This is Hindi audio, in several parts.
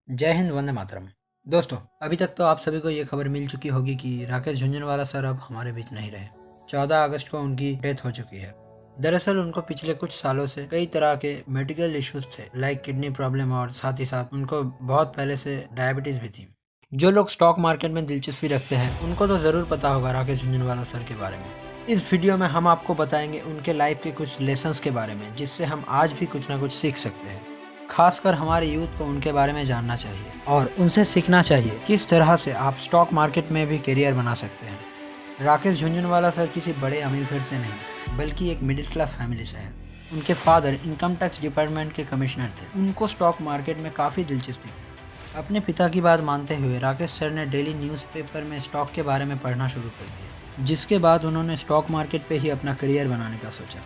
जय हिंद, वंदे मातरम। दोस्तों, अभी तक तो आप सभी को ये खबर मिल चुकी होगी कि राकेश झुनझुनवाला सर अब हमारे बीच नहीं रहे। 14 अगस्त को उनकी डेथ हो चुकी है। दरअसल उनको पिछले कुछ सालों से कई तरह के मेडिकल इश्यूज थे, लाइक किडनी प्रॉब्लम, और साथ ही साथ उनको बहुत पहले से डायबिटीज भी थी। जो लोग स्टॉक मार्केट में दिलचस्पी रखते हैं उनको तो जरूर पता होगा राकेश झुनझुनवाला सर के बारे में। इस वीडियो में हम आपको बताएंगे उनके लाइफ के कुछ लेसन्स के बारे में, जिससे हम आज भी कुछ ना कुछ सीख सकते हैं। खासकर हमारे यूथ को उनके बारे में जानना चाहिए और उनसे सीखना चाहिए किस तरह से आप स्टॉक मार्केट में भी करियर बना सकते हैं। राकेश झुनझुनवाला सर किसी बड़े अमीर घर से नहीं, बल्कि एक मिडिल क्लास फैमिली से हैं। उनके फादर इनकम टैक्स डिपार्टमेंट के कमिश्नर थे। उनको स्टॉक मार्केट में काफ़ी दिलचस्पी थी। अपने पिता की बात मानते हुए राकेश सर ने डेली न्यूज़पेपर में स्टॉक के बारे में पढ़ना शुरू कर दिया, जिसके बाद उन्होंने स्टॉक मार्केट पे ही अपना करियर बनाने का सोचा।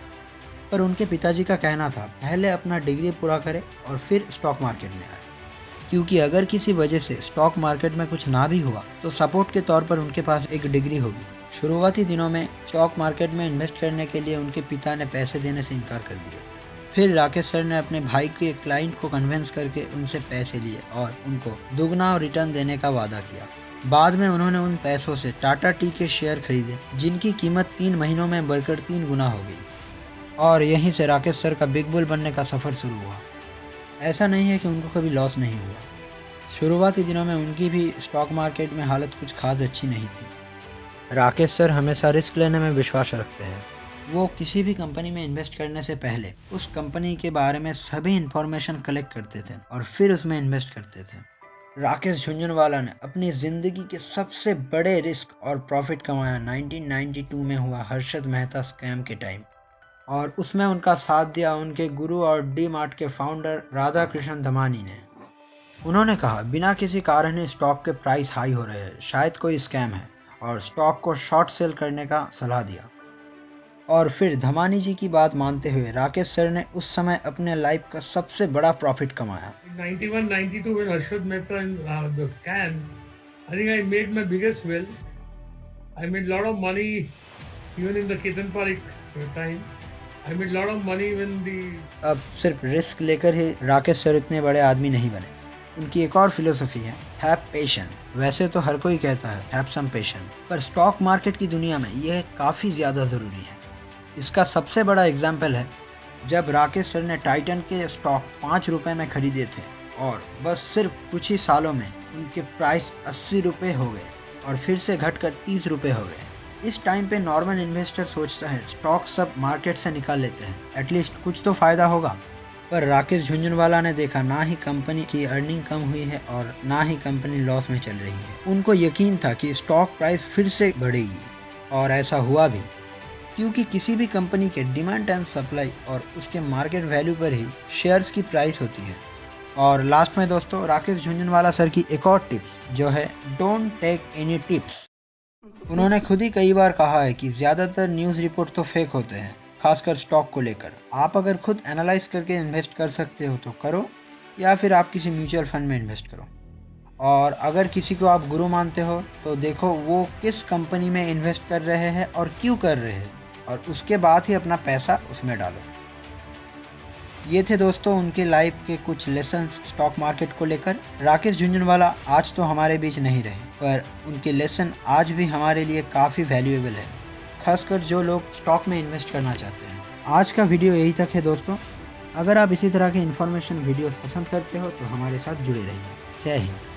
पर उनके पिताजी का कहना था पहले अपना डिग्री पूरा करें और फिर स्टॉक मार्केट में आए, क्योंकि अगर किसी वजह से स्टॉक मार्केट में कुछ ना भी हुआ तो सपोर्ट के तौर पर उनके पास एक डिग्री होगी। शुरुआती दिनों में स्टॉक मार्केट में इन्वेस्ट करने के लिए उनके पिता ने पैसे देने से इनकार कर दिया। फिर राकेश सर ने अपने भाई के क्लाइंट को कन्विंस करके उनसे पैसे लिए और उनको दुगना रिटर्न देने का वादा किया। बाद में उन्होंने उन पैसों से टाटा टी के शेयर खरीदे, जिनकी कीमत 3 महीनों में बढ़कर 3 गुना हो गई। और यहीं से राकेश सर का बिग बुल बनने का सफ़र शुरू हुआ। ऐसा नहीं है कि उनको कभी लॉस नहीं हुआ। शुरुआती दिनों में उनकी भी स्टॉक मार्केट में हालत कुछ खास अच्छी नहीं थी। राकेश सर हमेशा रिस्क लेने में विश्वास रखते हैं। वो किसी भी कंपनी में इन्वेस्ट करने से पहले उस कंपनी के बारे में सभी इंफॉर्मेशन कलेक्ट करते थे और फिर उसमें इन्वेस्ट करते थे। राकेश झुनझुनवाला ने अपनी ज़िंदगी के सबसे बड़े रिस्क और प्रॉफिट कमाया 1992 में हुआ हर्षद मेहता स्कैम के टाइम, और उसमें उनका साथ दिया उनके गुरु और डी मार्ट के फाउंडर राधा कृष्ण धमानी ने। उन्होंने कहा बिना किसी कारण ही स्टॉक के प्राइस हाई हो रहे हैं, शायद कोई स्कैम है, और स्टॉक को शॉर्ट सेल करने का सलाह दिया। और फिर धमानी जी की बात मानते हुए राकेश सर ने उस समय अपने लाइफ का सबसे बड़ा प्रॉफिट कमाया। 91-92 when Harshad Mehta in the scam, I think I made my biggest wealth. I made a lot of money even in the Ketan Parekh time. I made a lot of money when the अब सिर्फ रिस्क लेकर ही राकेश सर इतने बड़े आदमी नहीं बने। उनकी एक और फिलोसफी है, हैव पेशेंस। वैसे तो हर कोई कहता है हैव सम पेशेंस, पर स्टॉक मार्केट की दुनिया में यह काफ़ी ज़्यादा ज़रूरी है। इसका सबसे बड़ा एग्जाम्पल है जब राकेश सर ने टाइटन के स्टॉक 5 रुपए में खरीदे थे और बस सिर्फ कुछ ही सालों में उनके प्राइस 80 रुपये हो गए और फिर से घटकर 30 रुपये हो गए। इस टाइम पे नॉर्मल इन्वेस्टर सोचता है स्टॉक सब मार्केट से निकाल लेते हैं, एटलीस्ट कुछ तो फ़ायदा होगा। पर राकेश झुनझुनवाला ने देखा ना ही कंपनी की अर्निंग कम हुई है और ना ही कंपनी लॉस में चल रही है। उनको यकीन था कि स्टॉक प्राइस फिर से बढ़ेगी, और ऐसा हुआ भी, क्योंकि किसी भी कंपनी के डिमांड एंड सप्लाई और उसके मार्केट वैल्यू पर ही शेयर्स की प्राइस होती है। और लास्ट में दोस्तों, राकेश झुनझुनवाला सर की एक और टिप्स जो है डोंट टेक एनी टिप्स। उन्होंने खुद ही कई बार कहा है कि ज़्यादातर न्यूज़ रिपोर्ट तो फेक होते हैं, खासकर स्टॉक को लेकर। आप अगर खुद एनालाइज करके इन्वेस्ट कर सकते हो तो करो, या फिर आप किसी म्यूचुअल फंड में इन्वेस्ट करो। और अगर किसी को आप गुरु मानते हो तो देखो वो किस कंपनी में इन्वेस्ट कर रहे हैं और क्यों कर रहे हैं, और उसके बाद ही अपना पैसा उसमें डालो। ये थे दोस्तों उनके लाइफ के कुछ लेसन्स स्टॉक मार्केट को लेकर। राकेश झुनझुनवाला आज तो हमारे बीच नहीं रहे, पर उनके लेसन आज भी हमारे लिए काफ़ी वैल्यूएबल है, खासकर जो लोग स्टॉक में इन्वेस्ट करना चाहते हैं। आज का वीडियो यही तक है दोस्तों। अगर आप इसी तरह के इन्फॉर्मेशन वीडियोस पसंद करते हो तो हमारे साथ जुड़े रहिए। जय हिंद।